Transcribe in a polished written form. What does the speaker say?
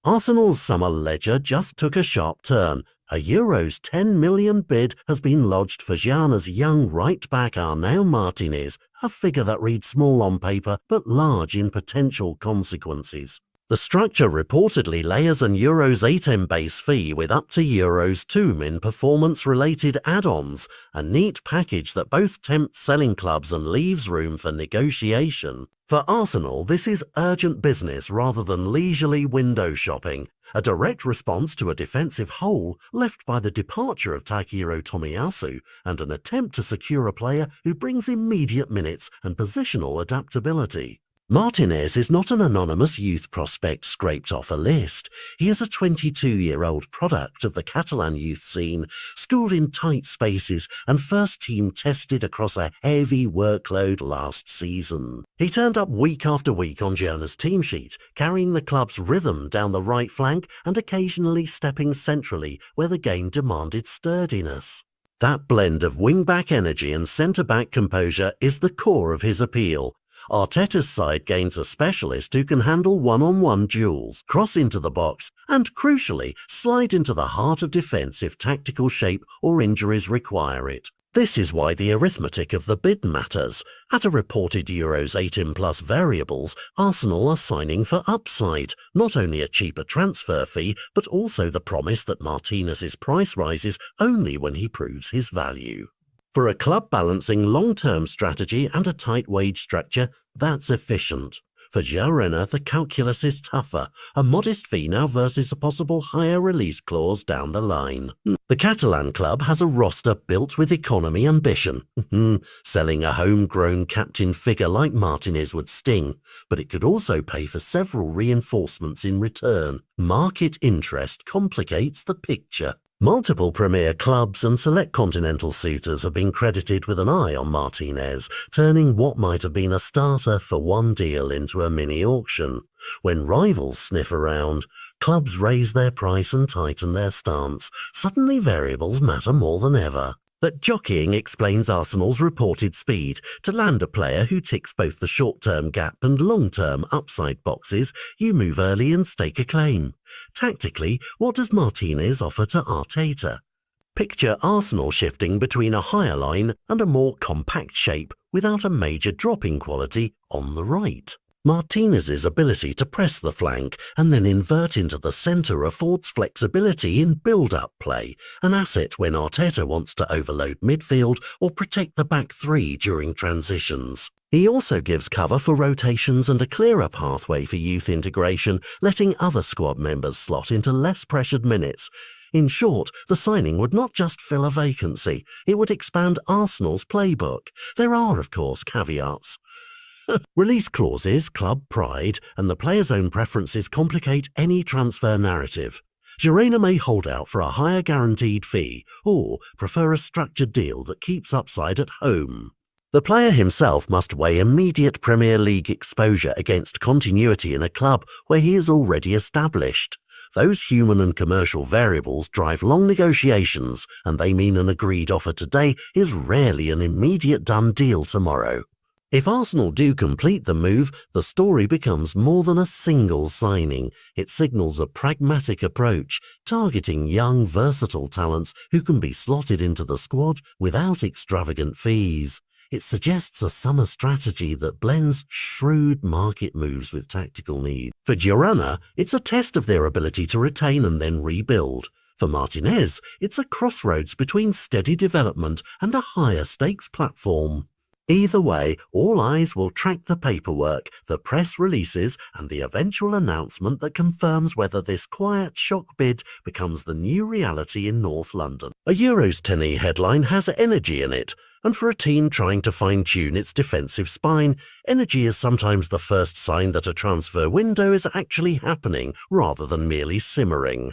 Arsenal's summer ledger just took a sharp turn. A Euros 10 million bid has been lodged for Girona's young right-back Arnau Martínez, a figure that reads small on paper but large in potential consequences. The structure reportedly layers an Euros 8M base fee with up to Euros 2M in performance-related add-ons, a neat package that both tempts selling clubs and leaves room for negotiation. For Arsenal, this is urgent business rather than leisurely window shopping, a direct response to a defensive hole left by the departure of Takehiro Tomiyasu and an attempt to secure a player who brings immediate minutes and positional adaptability. Martinez is not an anonymous youth prospect scraped off a list. He is a 22-year-old product of the Catalan youth scene, schooled in tight spaces and first-team tested across a heavy workload last season. He turned up week after week on Girona's team sheet, carrying the club's rhythm down the right flank and occasionally stepping centrally where the game demanded sturdiness. That blend of wing-back energy and centre-back composure is the core of his appeal. Arteta's side gains a specialist who can handle one-on-one duels, cross into the box, and, crucially, slide into the heart of defence if tactical shape or injuries require it. This is why the arithmetic of the bid matters. At a reported Euros 8M plus variables, Arsenal are signing for upside, not only a cheaper transfer fee, but also the promise that Martinez's price rises only when he proves his value. For a club balancing long-term strategy and a tight wage structure, that's efficient. For Girona, the calculus is tougher, a modest fee now versus a possible higher release clause down the line. The Catalan club has a roster built with economy ambition. Selling a homegrown captain figure like Martinez would sting, but it could also pay for several reinforcements in return. Market interest complicates the picture. Multiple Premier clubs and select continental suitors have been credited with an eye on Martinez, turning what might have been a starter for one deal into a mini-auction. When rivals sniff around, clubs raise their price and tighten their stance. Suddenly variables matter more than ever. But jockeying explains Arsenal's reported speed. To land a player who ticks both the short-term gap and long-term upside boxes, you move early and stake a claim. Tactically, what does Martinez offer to Arteta? Picture Arsenal shifting between a higher line and a more compact shape without a major drop in quality on the right. Martinez's ability to press the flank and then invert into the centre affords flexibility in build-up play, an asset when Arteta wants to overload midfield or protect the back three during transitions. He also gives cover for rotations and a clearer pathway for youth integration, letting other squad members slot into less pressured minutes. In short, the signing would not just fill a vacancy, it would expand Arsenal's playbook. There are, of course, caveats. Release clauses, club pride, and the player's own preferences complicate any transfer narrative. Girona may hold out for a higher guaranteed fee, or prefer a structured deal that keeps upside at home. The player himself must weigh immediate Premier League exposure against continuity in a club where he is already established. Those human and commercial variables drive long negotiations, and they mean an agreed offer today is rarely an immediate done deal tomorrow. If Arsenal do complete the move, the story becomes more than a single signing. It signals a pragmatic approach, targeting young, versatile talents who can be slotted into the squad without extravagant fees. It suggests a summer strategy that blends shrewd market moves with tactical needs. For Girona, it's a test of their ability to retain and then rebuild. For Martinez, it's a crossroads between steady development and a higher stakes platform. Either way, all eyes will track the paperwork, the press releases, and the eventual announcement that confirms whether this quiet shock bid becomes the new reality in North London. A Euros 10e headline has energy in it, and for a team trying to fine-tune its defensive spine, energy is sometimes the first sign that a transfer window is actually happening rather than merely simmering.